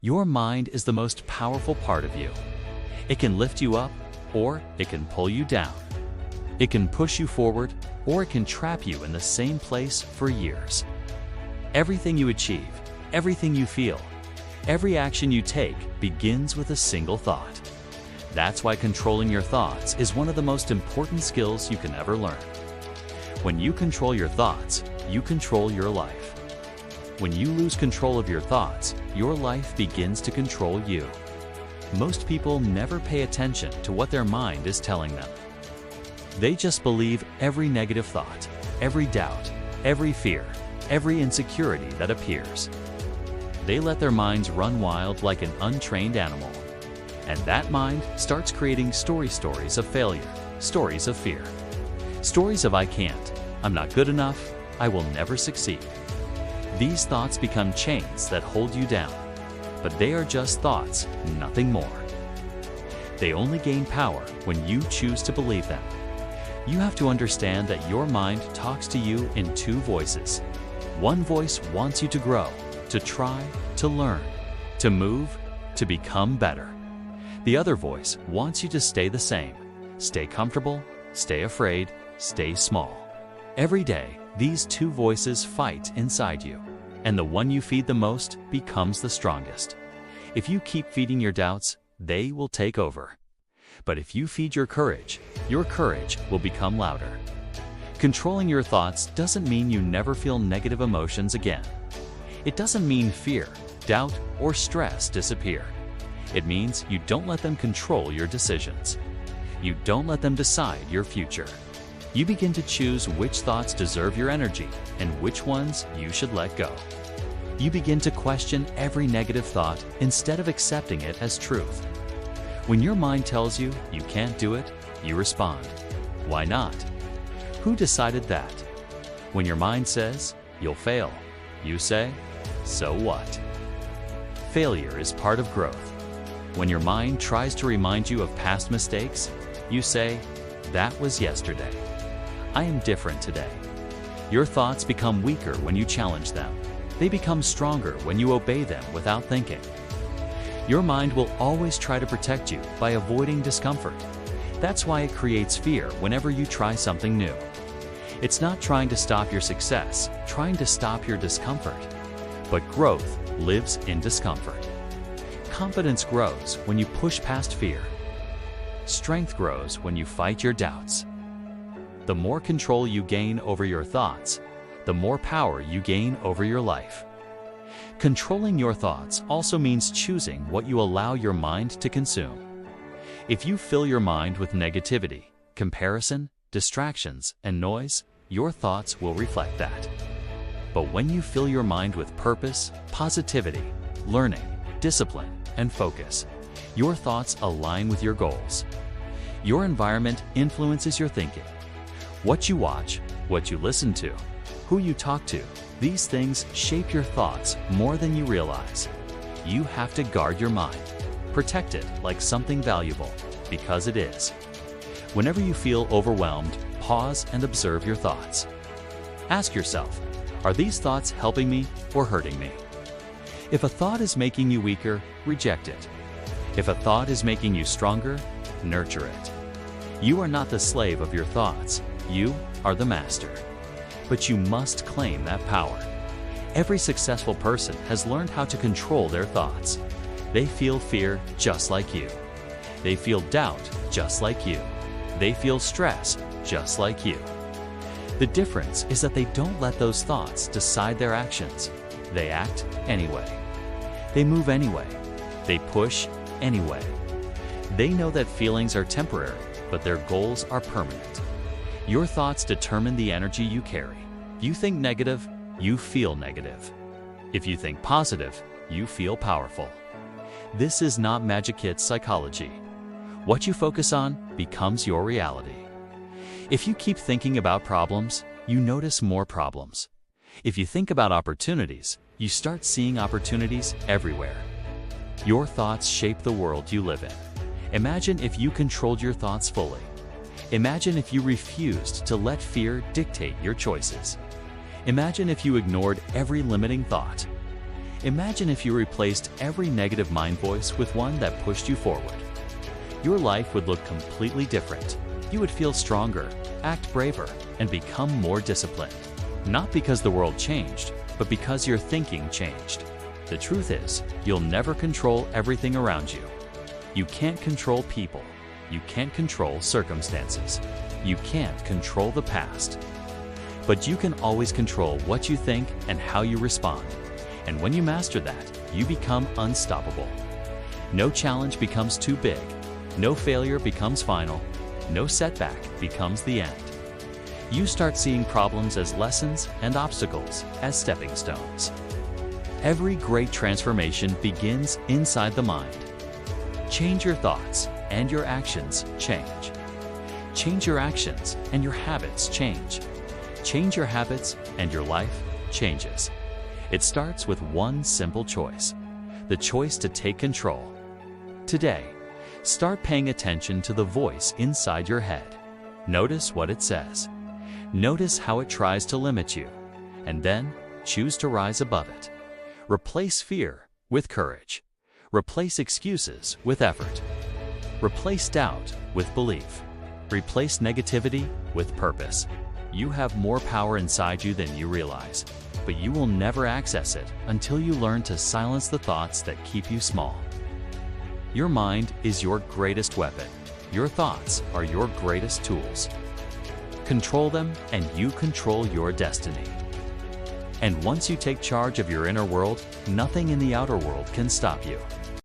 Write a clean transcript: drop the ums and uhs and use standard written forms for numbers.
Your mind is the most powerful part of you. It can lift you up, or it can pull you down. It can push you forward, or it can trap you in the same place for years. Everything you achieve, everything you feel, every action you take begins with a single thought. That's why controlling your thoughts is one of the most important skills you can ever learn. When you control your thoughts, you control your life. When you lose control of your thoughts, your life begins to control you. Most people never pay attention to what their mind is telling them. They just believe every negative thought, every doubt, every fear, every insecurity that appears. They let their minds run wild like an untrained animal. And that mind starts creating stories of failure, stories of fear. Stories of I can't, I'm not good enough, I will never succeed. These thoughts become chains that hold you down, but they are just thoughts, nothing more. They only gain power when you choose to believe them. You have to understand that your mind talks to you in two voices. One voice wants you to grow, to try, to learn, to move, to become better. The other voice wants you to stay the same, stay comfortable, stay afraid, stay small. Every day, these two voices fight inside you, and the one you feed the most becomes the strongest. If you keep feeding your doubts, they will take over. But if you feed your courage will become louder. Controlling your thoughts doesn't mean you never feel negative emotions again. It doesn't mean fear, doubt, or stress disappear. It means you don't let them control your decisions. You don't let them decide your future. You begin to choose which thoughts deserve your energy and which ones you should let go. You begin to question every negative thought instead of accepting it as truth. When your mind tells you you can't do it, you respond, why not? Who decided that? When your mind says you'll fail, you say, so what? Failure is part of growth. When your mind tries to remind you of past mistakes, you say, that was yesterday. I am different today. Your thoughts become weaker when you challenge them. They become stronger when you obey them without thinking. Your mind will always try to protect you by avoiding discomfort. That's why it creates fear whenever you try something new. It's not trying to stop your success, trying to stop your discomfort. But growth lives in discomfort. Confidence grows when you push past fear. Strength grows when you fight your doubts. The more control you gain over your thoughts, the more power you gain over your life. Controlling your thoughts also means choosing what you allow your mind to consume. If you fill your mind with negativity, comparison, distractions, and noise, your thoughts will reflect that. But when you fill your mind with purpose, positivity, learning, discipline, and focus, your thoughts align with your goals. Your environment influences your thinking. What you watch, what you listen to, who you talk to, these things shape your thoughts more than you realize. You have to guard your mind, protect it like something valuable, because it is. Whenever you feel overwhelmed, pause and observe your thoughts. Ask yourself, are these thoughts helping me or hurting me? If a thought is making you weaker, reject it. If a thought is making you stronger, nurture it. You are not the slave of your thoughts. You are the master. But you must claim that power. Every successful person has learned how to control their thoughts. They feel fear just like you. They feel doubt just like you. They feel stress just like you. The difference is that they don't let those thoughts decide their actions. They act anyway. They move anyway. They push anyway. They know that feelings are temporary, but their goals are permanent. Your thoughts determine the energy you carry. If you think negative, you feel negative. If you think positive, you feel powerful. This is not Magic Kid's psychology. What you focus on becomes your reality. If you keep thinking about problems, you notice more problems. If you think about opportunities, you start seeing opportunities everywhere. Your thoughts shape the world you live in. Imagine if you controlled your thoughts fully. Imagine if you refused to let fear dictate your choices. Imagine if you ignored every limiting thought. Imagine if you replaced every negative mind voice with one that pushed you forward. Your life would look completely different. You would feel stronger, act braver, and become more disciplined. Not because the world changed, but because your thinking changed. The truth is, you'll never control everything around you. You can't control people. You can't control circumstances. You can't control the past. But you can always control what you think and how you respond. And when you master that, you become unstoppable. No challenge becomes too big. No failure becomes final. No setback becomes the end. You start seeing problems as lessons and obstacles as stepping stones. Every great transformation begins inside the mind. Change your thoughts and your actions change. Change your actions and your habits change. Change your habits and your life changes. It starts with one simple choice, the choice to take control. Today, start paying attention to the voice inside your head. Notice what it says. Notice how it tries to limit you, and then choose to rise above it. Replace fear with courage. Replace excuses with effort. Replace doubt with belief. Replace negativity with purpose. You have more power inside you than you realize, but you will never access it until you learn to silence the thoughts that keep you small. Your mind is your greatest weapon. Your thoughts are your greatest tools. Control them and you control your destiny. And once you take charge of your inner world, nothing in the outer world can stop you.